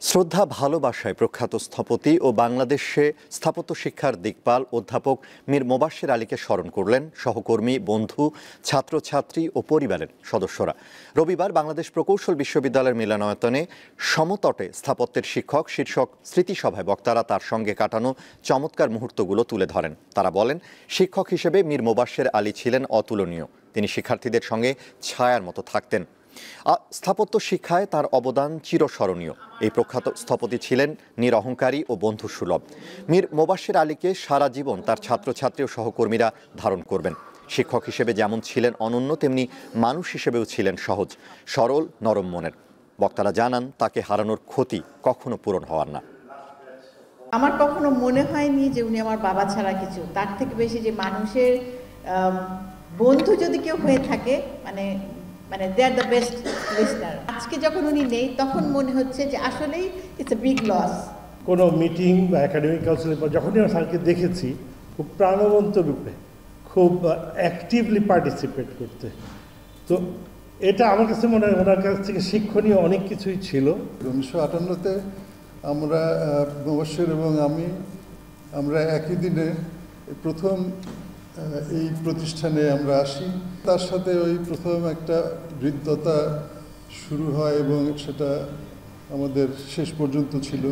শ্রদ্ধা ভালোবাসায় প্রখ্যাত স্থপতি ও বাংলাদেশে স্থাপত্য শিক্ষার দিকপাল অধ্যাপক মীর মোবাশ্বের আলীকে স্মরণ করলেন সহকর্মী, বন্ধু, ছাত্রছাত্রী ও পরিবারের সদস্যরা। রবিবার বাংলাদেশ প্রকৌশল বিশ্ববিদ্যালয়ের মিলনায়তনে সমতটে স্থাপত্যের শিক্ষক শীর্ষক স্মৃতিসভায় বক্তারা তার সঙ্গে কাটানো চমৎকার মুহূর্তগুলো তুলে ধরেন। তারা বলেন, শিক্ষক হিসেবে মীর মোবাশ্বের আলী ছিলেন অতুলনীয়। তিনি শিক্ষার্থীদের সঙ্গে ছায়ার মতো থাকতেন। স্থাপত্য শিক্ষায় তার অবদান চিরস্মরণীয়। এই প্রখ্যাত স্থপতি ছিলেন নিরহংকারী ও বন্ধুসুলভ। মীর মোবাশ্বের আলীকে সারা জীবন তার ছাত্রছাত্রী ও সহকর্মীরা ধারণ করবেন। শিক্ষক হিসেবে যেমন ছিলেন অনন্য, তেমনি মানুষ হিসেবেও ছিলেন সহজ, সরল, নরম মনের। বক্তারা জানান, তাকে হারানোর ক্ষতি কখনো পূরণ হওয়ার না। আমার কখনো মনে হয়নি যে উনি আমার বাবা ছাড়া কিছু, তার থেকে বেশি যে মানুষের বন্ধু যদি কেউ হয়ে থাকে, মানে দে আর দ্য বেস্ট লিসনার। আজকে যখন উনি নেই, তখন মনে হচ্ছে যে আসলেই ইটস এ বিগ লস। কোনো মিটিং বা একাডেমিক কাউন্সিলের পর যখনই আমি স্যারকে দেখেছি, খুব প্রাণবন্ত রূপে, খুব অ্যাক্টিভলি পার্টিসিপেট করতে, তো এটা আমার কাছে মনে হয় ওনার কাছ থেকে শিক্ষণীয় অনেক কিছুই ছিল। 1958-তে আমরা মোবাশ্বের এবং আমরা একই দিনে প্রথম এই প্রতিষ্ঠানে আমরা আসি। তার সাথে ওই প্রথম একটা হৃদ্যতা শুরু হয় এবং সেটা আমাদের শেষ পর্যন্ত ছিল।